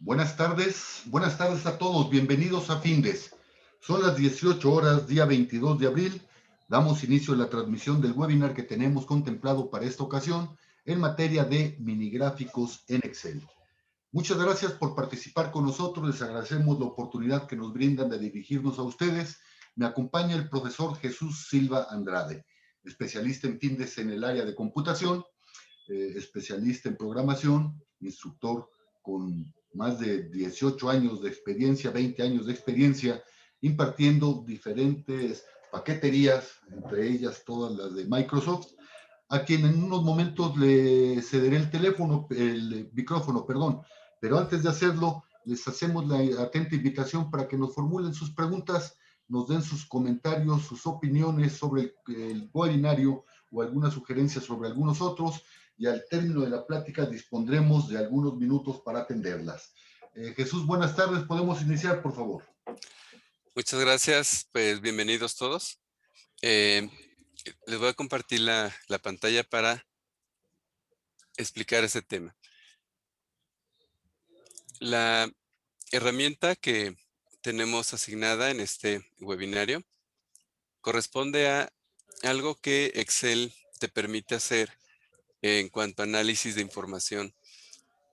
Buenas tardes a todos, bienvenidos a Findes. Son las 18 horas, día 22 de abril. Damos inicio a la transmisión del webinar que tenemos contemplado para esta ocasión en materia de minigráficos en Excel. Muchas gracias por participar con nosotros, les agradecemos la oportunidad que nos brindan de dirigirnos a ustedes. Me acompaña el profesor Jesús Silva Andrade, especialista en Findes en el área de computación, especialista en programación, instructor con más de 18 años de experiencia, 20 años de experiencia, impartiendo diferentes paqueterías, entre ellas todas las de Microsoft, a quien en unos momentos le cederé el micrófono, perdón. Pero antes de hacerlo, les hacemos la atenta invitación para que nos formulen sus preguntas, nos den sus comentarios, sus opiniones sobre el webinario o alguna sugerencia sobre algunos otros, y al término de la plática dispondremos de algunos minutos para atenderlas. Jesús, buenas tardes. ¿Podemos iniciar, por favor? Muchas gracias, pues bienvenidos todos. Les voy a compartir la pantalla para explicar ese tema. La herramienta que tenemos asignada en este webinario corresponde a algo que Excel te permite hacer en cuanto a análisis de información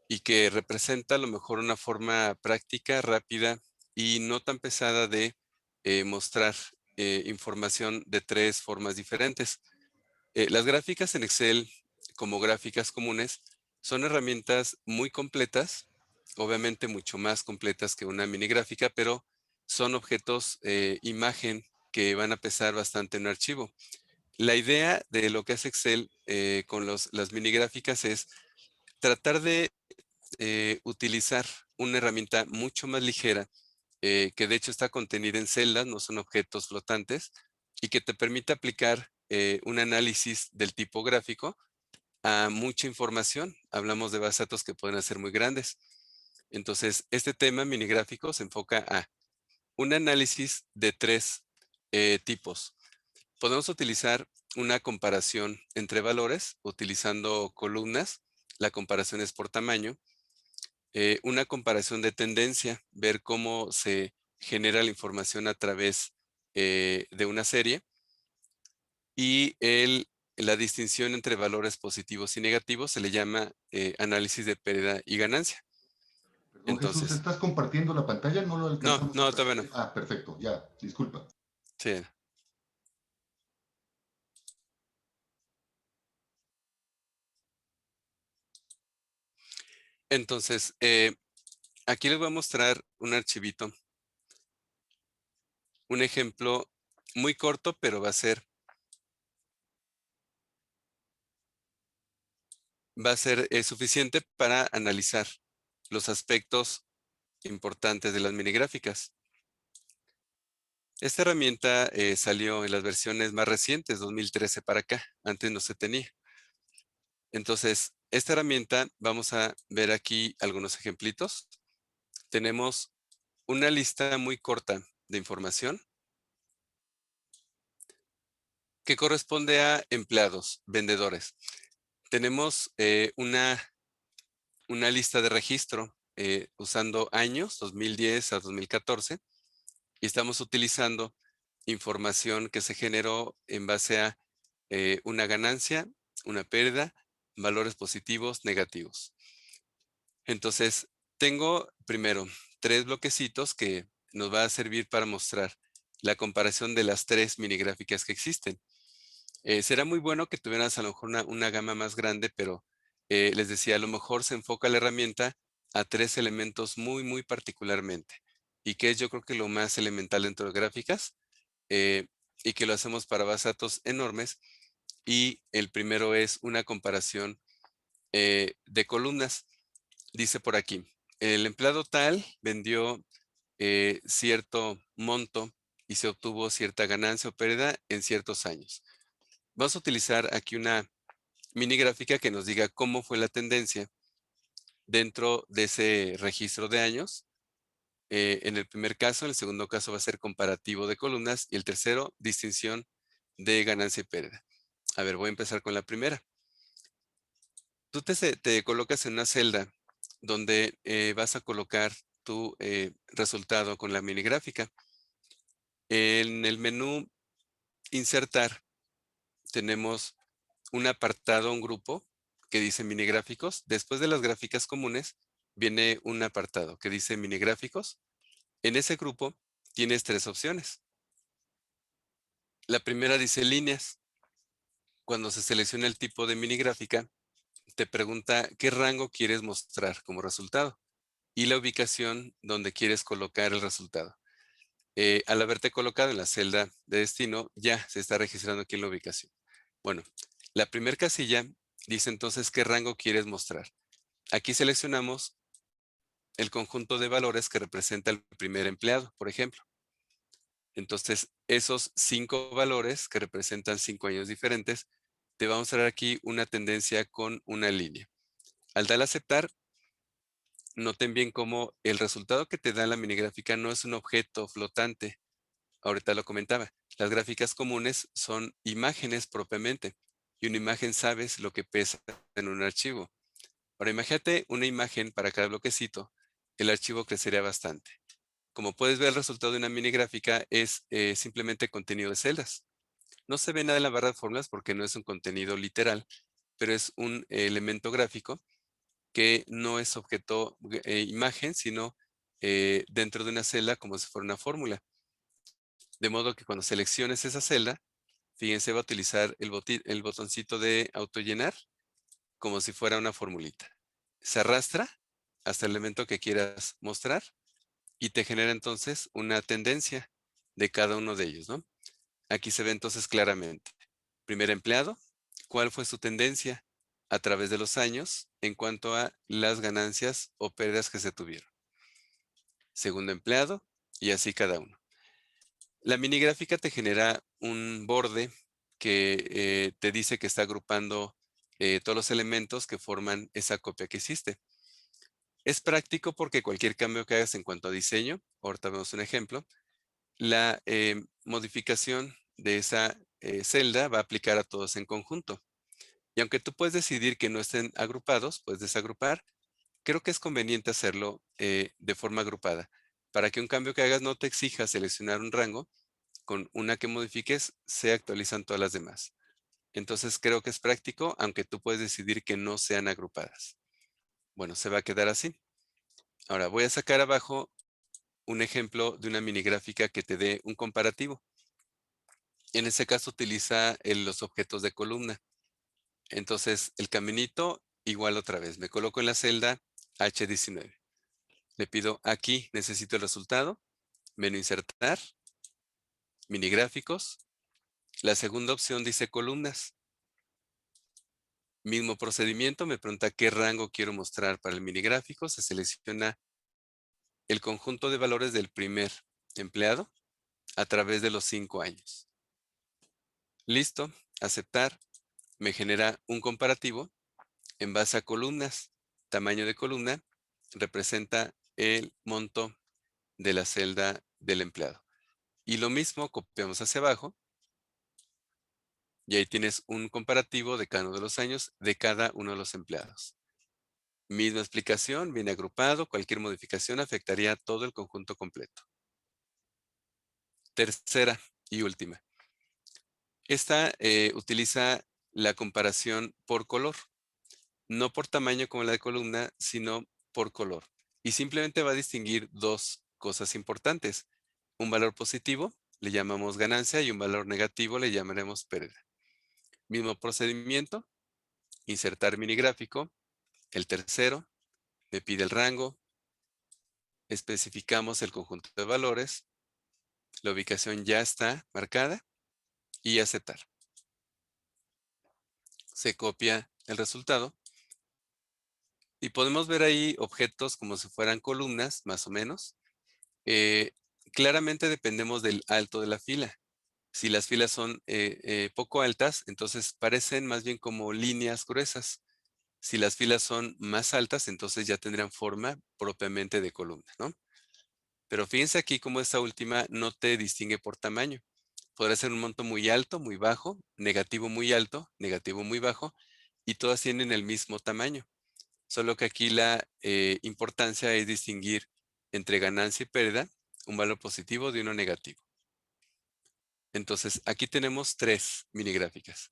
y que representa a lo mejor una forma práctica, rápida y no tan pesada de mostrar información de tres formas diferentes. Las gráficas en Excel, como gráficas comunes, son herramientas muy completas, obviamente mucho más completas que una mini gráfica, pero son objetos imagen que van a pesar bastante en un archivo. La idea de lo que hace Excel con las mini gráficas es tratar de utilizar una herramienta mucho más ligera, que de hecho está contenida en celdas, no son objetos flotantes, y que te permite aplicar un análisis del tipo gráfico a mucha información. Hablamos de bases de datos que pueden ser muy grandes. Entonces, este tema mini gráfico se enfoca a un análisis de tres tipos. Podemos utilizar una comparación entre valores utilizando columnas. La comparación es por tamaño. Una comparación de tendencia, ver cómo se genera la información a través de una serie. Y la distinción entre valores positivos y negativos se le llama análisis de pérdida y ganancia. Perdón, Jesús, Entonces, ¿estás compartiendo la pantalla? No lo no, alcanzamos a no, todavía no. percibir. Ah, perfecto, ya, disculpa. Sí. Entonces, aquí les voy a mostrar un archivito, un ejemplo muy corto, pero va a ser suficiente para analizar los aspectos importantes de las mini gráficas. Esta herramienta salió en las versiones más recientes, 2013 para acá, antes no se tenía. Entonces, esta herramienta, vamos a ver aquí algunos ejemplitos. Tenemos una lista muy corta de información que corresponde a empleados, vendedores. Tenemos una lista de registro usando años, 2010 a 2014, y estamos utilizando información que se generó en base a una ganancia, una pérdida, valores positivos, negativos. Entonces, tengo primero tres bloquecitos que nos va a servir para mostrar la comparación de las tres mini gráficas que existen. Será muy bueno que tuvieras a lo mejor una gama más grande, pero les decía, a lo mejor se enfoca la herramienta a tres elementos muy, muy particularmente. Y que es yo creo que lo más elemental dentro de gráficas, eh, y que lo hacemos para bases de datos enormes. Y el primero es una comparación de columnas. Dice por aquí, el empleado tal vendió cierto monto y se obtuvo cierta ganancia o pérdida en ciertos años. Vamos a utilizar aquí una mini gráfica que nos diga cómo fue la tendencia dentro de ese registro de años. En el primer caso, en el segundo caso va a ser comparativo de columnas y el tercero, distinción de ganancia y pérdida. A ver, voy a empezar con la primera. Tú te colocas en una celda donde vas a colocar tu resultado con la mini gráfica. En el menú Insertar tenemos un apartado, un grupo que dice mini gráficos. Después de las gráficas comunes viene un apartado que dice mini gráficos. En ese grupo tienes 3 opciones. La primera dice líneas. Cuando se selecciona el tipo de mini gráfica, te pregunta qué rango quieres mostrar como resultado y la ubicación donde quieres colocar el resultado. Al haberte colocado en la celda de destino, ya se está registrando aquí en la ubicación. Bueno, la primera casilla dice entonces qué rango quieres mostrar. Aquí seleccionamos el conjunto de valores que representa el primer empleado, por ejemplo. Entonces, esos 5 valores que representan 5 años diferentes, te va a mostrar aquí una tendencia con una línea. Al dar a aceptar, noten bien cómo el resultado que te da la mini gráfica no es un objeto flotante. Ahorita lo comentaba. Las gráficas comunes son imágenes propiamente. Y una imagen sabes lo que pesa en un archivo. Ahora imagínate una imagen para cada bloquecito. El archivo crecería bastante. Como puedes ver, el resultado de una mini gráfica es simplemente contenido de celdas. No se ve nada en la barra de fórmulas porque no es un contenido literal, pero es un elemento gráfico que no es objeto imagen, sino dentro de una celda como si fuera una fórmula. De modo que cuando selecciones esa celda, fíjense, va a utilizar el botoncito de autollenar como si fuera una formulita. Se arrastra hasta el elemento que quieras mostrar y te genera entonces una tendencia de cada uno de ellos, ¿no? Aquí se ve entonces claramente. Primer empleado, ¿cuál fue su tendencia a través de los años en cuanto a las ganancias o pérdidas que se tuvieron? Segundo empleado y así cada uno. La mini gráfica te genera un borde que te dice que está agrupando todos los elementos que forman esa copia que hiciste. Es práctico porque cualquier cambio que hagas en cuanto a diseño, ahorita vemos un ejemplo, la modificación de esa celda va a aplicar a todos en conjunto. Y aunque tú puedes decidir que no estén agrupados, puedes desagrupar, creo que es conveniente hacerlo de forma agrupada, para que un cambio que hagas no te exija seleccionar un rango, con una que modifiques se actualizan todas las demás. Entonces creo que es práctico, aunque tú puedes decidir que no sean agrupadas. Bueno, se va a quedar así. Ahora voy a sacar abajo un ejemplo de una mini gráfica que te dé un comparativo. En ese caso utiliza los objetos de columna. Entonces el caminito igual otra vez. Me coloco en la celda H19. Le pido aquí, necesito el resultado. Menú insertar, mini gráficos. La segunda opción dice columnas. Mismo procedimiento, me pregunta qué rango quiero mostrar para el mini gráfico. Se selecciona el conjunto de valores del primer empleado a través de los 5 años. Listo, aceptar. Me genera un comparativo en base a columnas. Tamaño de columna representa el monto de la celda del empleado. Y lo mismo, copiamos hacia abajo. Y ahí tienes un comparativo de cada uno de los años de cada uno de los empleados. Misma explicación, viene agrupado, cualquier modificación afectaría todo el conjunto completo. Tercera y última. Esta utiliza la comparación por color, no por tamaño como la de columna, sino por color. Y simplemente va a distinguir 2 cosas importantes. Un valor positivo, le llamamos ganancia, y un valor negativo le llamaremos pérdida. Mismo procedimiento, insertar mini gráfico. El tercero, me pide el rango, especificamos el conjunto de valores, la ubicación ya está marcada y aceptar. Se copia el resultado y podemos ver ahí objetos como si fueran columnas, más o menos. Eh, Claramente dependemos del alto de la fila. Si las filas son poco altas, entonces parecen más bien como líneas gruesas. Si las filas son más altas, entonces ya tendrán forma propiamente de columna, ¿no? Pero fíjense aquí cómo esta última no te distingue por tamaño. Podrá ser un monto muy alto, muy bajo, negativo muy alto, negativo muy bajo, y todas tienen el mismo tamaño. solo que aquí la importancia es distinguir entre ganancia y pérdida, un valor positivo de uno negativo. Entonces, aquí tenemos 3 mini gráficas.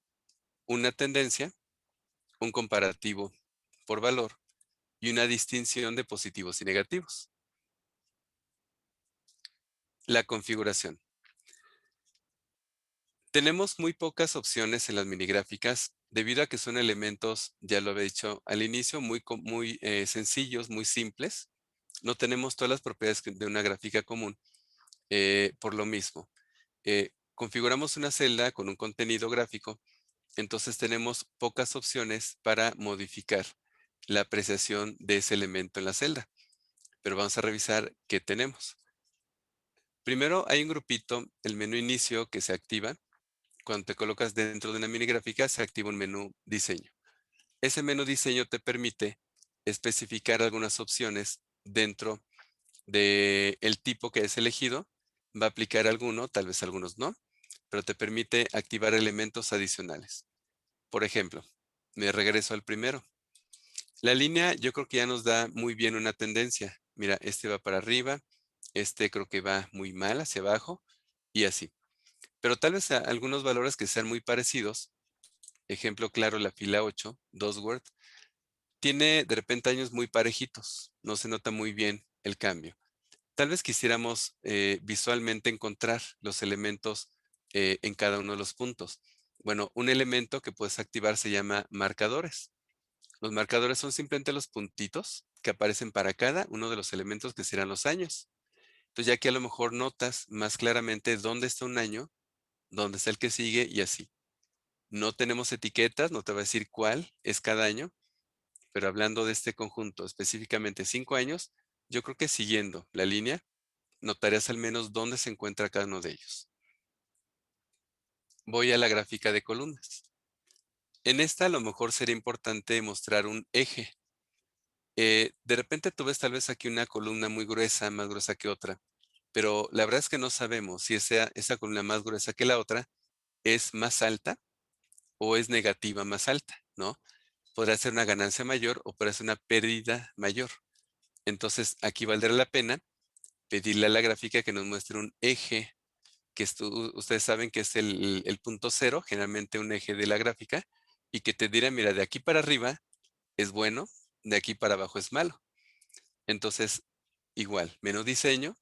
Una tendencia, un comparativo por valor y una distinción de positivos y negativos. La configuración. Tenemos muy pocas opciones en las mini gráficas debido a que son elementos, ya lo había dicho al inicio, muy sencillos, muy simples. No tenemos todas las propiedades de una gráfica común por lo mismo. Configuramos una celda con un contenido gráfico, entonces tenemos pocas opciones para modificar la apreciación de ese elemento en la celda. Pero vamos a revisar qué tenemos. Primero hay un grupito, el menú inicio, que se activa. Cuando te colocas dentro de una mini gráfica, se activa un menú diseño. Ese menú diseño te permite especificar algunas opciones dentro del tipo que es elegido. Va a aplicar alguno, tal vez algunos no, pero te permite activar elementos adicionales. Por ejemplo, me regreso al primero. La línea yo creo que ya nos da muy bien una tendencia. Mira, este va para arriba, este creo que va muy mal hacia abajo y así. Pero tal vez algunos valores que sean muy parecidos. Ejemplo claro, la fila 8, Dosworth, tiene de repente años muy parejitos. No se nota muy bien el cambio. Tal vez quisiéramos visualmente encontrar los elementos en cada uno de los puntos. Bueno, un elemento que puedes activar se llama marcadores. Los marcadores son simplemente los puntitos que aparecen para cada uno de los elementos que serán los años. Entonces ya que a lo mejor notas más claramente dónde está un año, dónde está el que sigue y así. No tenemos etiquetas, no te va a decir cuál es cada año, pero hablando de este conjunto, específicamente 5 años, yo creo que siguiendo la línea, notarías al menos dónde se encuentra cada uno de ellos. Voy a la gráfica de columnas. En esta a lo mejor sería importante mostrar un eje. De repente tú ves tal vez aquí una columna muy gruesa, más gruesa que otra, pero la verdad es que no sabemos si esa columna más gruesa que la otra es más alta o es negativa más alta, ¿no? Podrá ser una ganancia mayor o podrá ser una pérdida mayor. Entonces, aquí valdrá la pena pedirle a la gráfica que nos muestre un eje, que ustedes saben que es el punto cero, generalmente un eje de la gráfica, y que te dirá, mira, de aquí para arriba es bueno, de aquí para abajo es malo. Entonces, igual, menú diseño,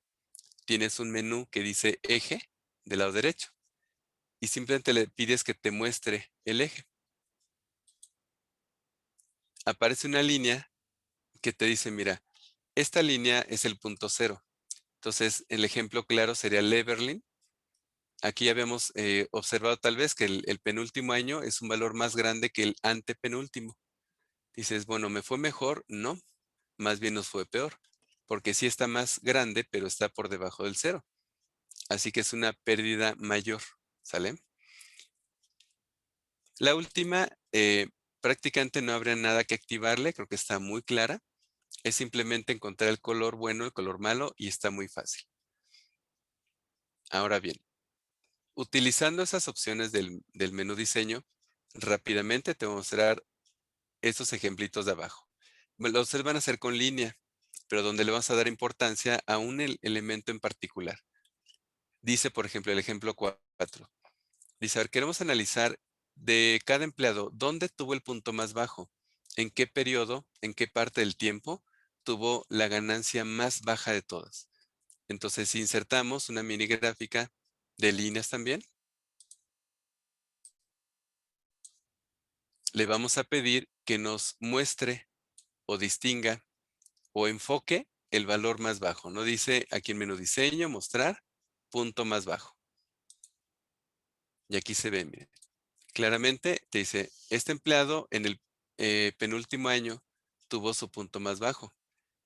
tienes un menú que dice eje del lado derecho y simplemente le pides que te muestre el eje. Aparece una línea que te dice, mira, esta línea es el punto cero. Entonces, el ejemplo claro sería Leverlin. Aquí ya habíamos observado tal vez que el penúltimo año es un valor más grande que el antepenúltimo. Dices, bueno, ¿me fue mejor? No, más bien nos fue peor, porque sí está más grande, pero está por debajo del cero. Así que es una pérdida mayor, ¿sale? La última, prácticamente no habría nada que activarle, creo que está muy clara. Es simplemente encontrar el color bueno, el color malo, y está muy fácil. Ahora bien, utilizando esas opciones del menú diseño, rápidamente te voy a mostrar estos ejemplitos de abajo. Los van a hacer con línea, pero donde le vas a dar importancia a un elemento en particular. Dice, por ejemplo, el ejemplo 4. Dice, a ver, queremos analizar de cada empleado dónde tuvo el punto más bajo, en qué periodo, en qué parte del tiempo tuvo la ganancia más baja de todas. Entonces, si insertamos una mini gráfica de líneas también, le vamos a pedir que nos muestre o distinga o enfoque el valor más bajo. No dice aquí en menú diseño, mostrar, punto más bajo. Y aquí se ve, miren. Claramente te dice, este empleado en el penúltimo año tuvo su punto más bajo.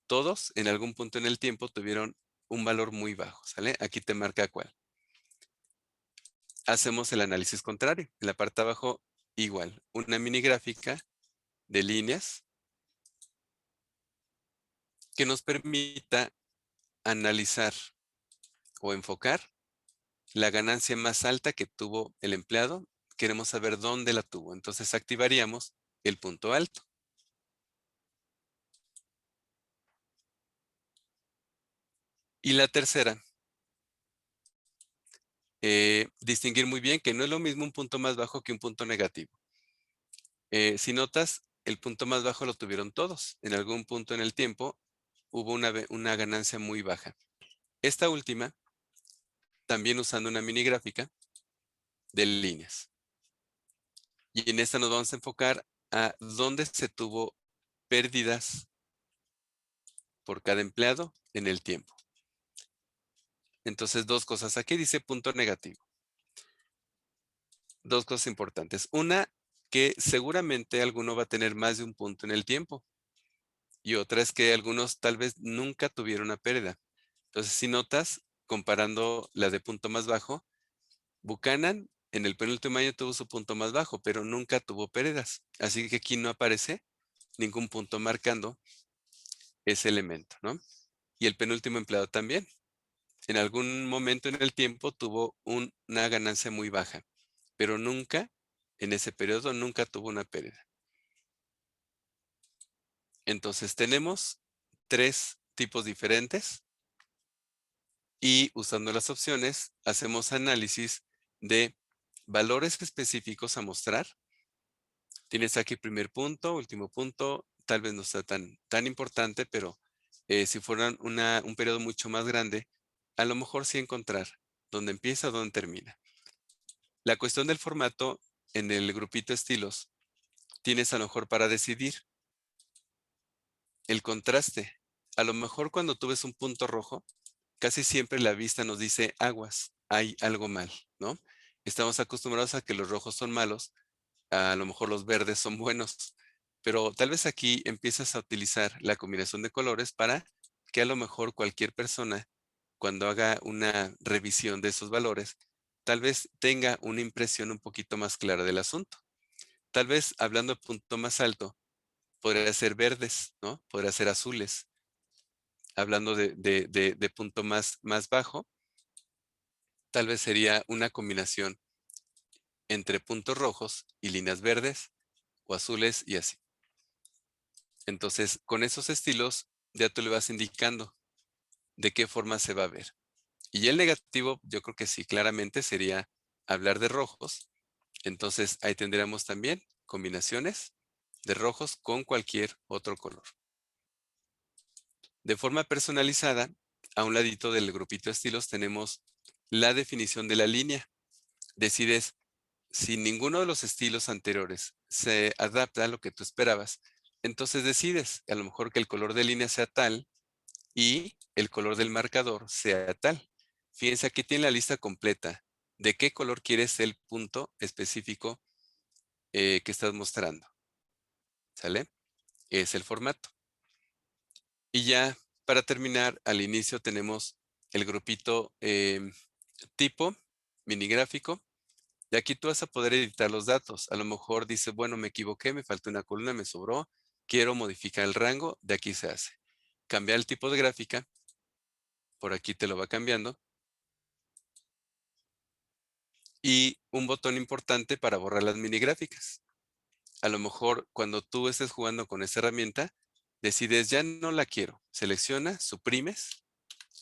Todos en algún punto en el tiempo tuvieron un valor muy bajo, ¿sale? Aquí te marca cuál. Hacemos el análisis contrario. En la parte de abajo, igual, una mini gráfica de líneas que nos permita analizar o enfocar la ganancia más alta que tuvo el empleado. Queremos saber dónde la tuvo. Entonces activaríamos el punto alto. Y la tercera, distinguir muy bien que no es lo mismo un punto más bajo que un punto negativo. Si notas, el punto más bajo lo tuvieron todos. En algún punto en el tiempo hubo una ganancia muy baja. Esta última, también usando una mini gráfica de líneas. Y en esta nos vamos a enfocar a dónde se tuvo pérdidas por cada empleado en el tiempo. Entonces, dos cosas. Aquí dice punto negativo. Dos cosas importantes. Una, que seguramente alguno va a tener más de un punto en el tiempo. Y otra es que algunos tal vez nunca tuvieron una pérdida. Entonces, si notas, comparando la de punto más bajo, Buchanan en el penúltimo año tuvo su punto más bajo, pero nunca tuvo pérdidas. Así que aquí no aparece ningún punto marcando ese elemento, ¿no? Y el penúltimo empleado también. En algún momento en el tiempo tuvo una ganancia muy baja, pero nunca, en ese periodo, nunca tuvo una pérdida. Entonces tenemos tres tipos diferentes y usando las opciones hacemos análisis de valores específicos a mostrar. Tienes aquí primer punto, último punto, tal vez no sea tan importante, pero si fuera un periodo mucho más grande, a lo mejor sí encontrar dónde empieza, dónde termina. La cuestión del formato en el grupito estilos, tienes a lo mejor para decidir el contraste. A lo mejor cuando tú ves un punto rojo, casi siempre la vista nos dice aguas, hay algo mal, ¿no? Estamos acostumbrados a que los rojos son malos, a lo mejor los verdes son buenos, pero tal vez aquí empiezas a utilizar la combinación de colores para que a lo mejor cualquier persona, cuando haga una revisión de esos valores, tal vez tenga una impresión un poquito más clara del asunto. Tal vez hablando de punto más alto, podría ser verdes, ¿no? Podría ser azules. Hablando de punto más bajo, tal vez sería una combinación entre puntos rojos y líneas verdes o azules y así. Entonces, con esos estilos ya tú le vas indicando de qué forma se va a ver. Y el negativo, yo creo que sí, claramente sería hablar de rojos. Entonces, ahí tendríamos también combinaciones de rojos con cualquier otro color. De forma personalizada, a un ladito del grupito de estilos tenemos la definición de la línea. Decides si ninguno de los estilos anteriores se adapta a lo que tú esperabas, entonces decides a lo mejor que el color de línea sea tal y el color del marcador sea tal. Fíjense, aquí tiene la lista completa de qué color quieres el punto específico que estás mostrando. ¿Sale? Es el formato. Y ya para terminar, al inicio tenemos el grupito tipo, mini gráfico. Y aquí tú vas a poder editar los datos. A lo mejor dice, bueno, me equivoqué, me faltó una columna, me sobró. Quiero modificar el rango, de aquí se hace. Cambiar el tipo de gráfica, por aquí te lo va cambiando. Y un botón importante para borrar las mini gráficas. A lo mejor cuando tú estés jugando con esta herramienta, decides ya no la quiero. Selecciona, suprimes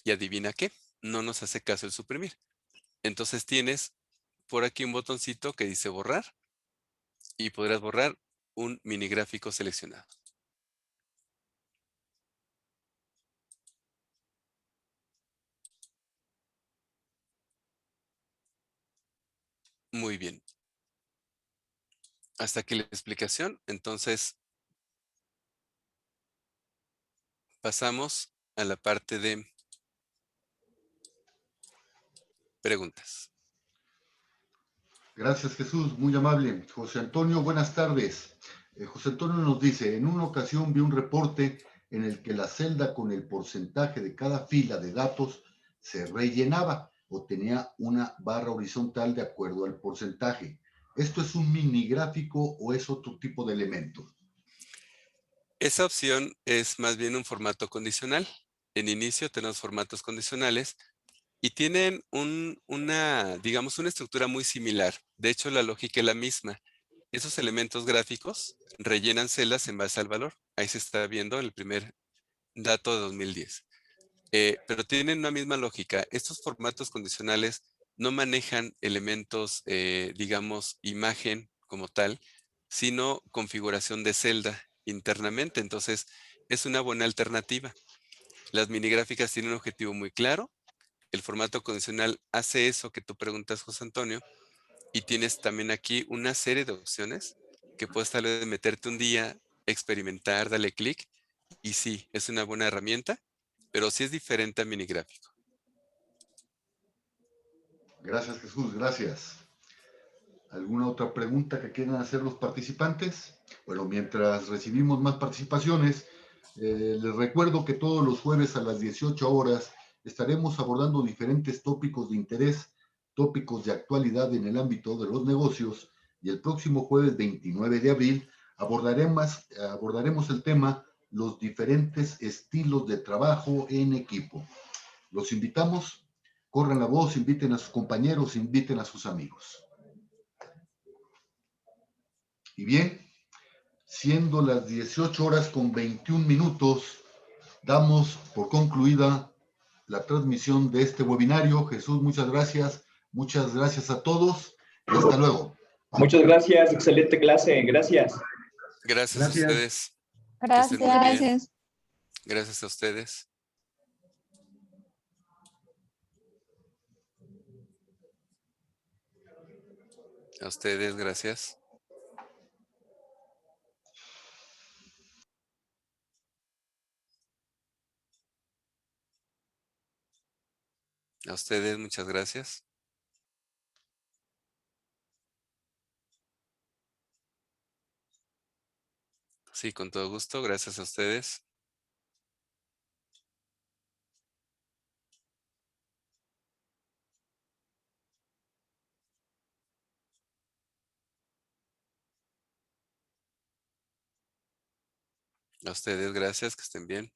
y adivina qué. No nos hace caso el suprimir. Entonces tienes por aquí un botoncito que dice borrar y podrás borrar un mini gráfico seleccionado. Muy bien. Hasta aquí la explicación. Entonces pasamos a la parte de preguntas. Gracias, Jesús, muy amable. José Antonio, buenas tardes. José Antonio nos dice, en una ocasión vi un reporte en el que la celda con el porcentaje de cada fila de datos se rellenaba o tenía una barra horizontal de acuerdo al porcentaje. ¿Esto es un mini gráfico o es otro tipo de elemento? Esa opción es más bien un formato condicional. En inicio tenemos formatos condicionales y tienen digamos, una estructura muy similar. De hecho, la lógica es la misma. Esos elementos gráficos rellenan celdas en base al valor. Ahí se está viendo el primer dato de 2010. pero tienen una misma lógica. Estos formatos condicionales no manejan elementos, digamos, imagen como tal, sino configuración de celda internamente. Entonces, es una buena alternativa. Las mini gráficas tienen un objetivo muy claro. El formato condicional hace eso que tú preguntas, José Antonio, y tienes también aquí una serie de opciones que puedes tal vez meterte un día, experimentar, darle clic, y sí, es una buena herramienta, pero sí es diferente a mini gráfico. Gracias, Jesús, gracias. ¿Alguna otra pregunta que quieran hacer los participantes? Bueno, mientras recibimos más participaciones, les recuerdo que todos los jueves a las 18 horas estaremos abordando diferentes tópicos de interés, tópicos de actualidad en el ámbito de los negocios, y el próximo jueves 29 de abril abordaremos el tema los diferentes estilos de trabajo en equipo. Los invitamos, corran la voz, inviten a sus compañeros, inviten a sus amigos. Y bien, siendo las 18 horas con 21 minutos, damos por concluida la transmisión de este webinario. Jesús, muchas gracias a todos y hasta luego. Muchas gracias, excelente clase, gracias. Gracias a ustedes. Que estén Gracias. muy bien. Gracias a ustedes. A ustedes, gracias. A ustedes, muchas gracias. Sí, con todo gusto. Gracias a ustedes. A ustedes, gracias. Que estén bien.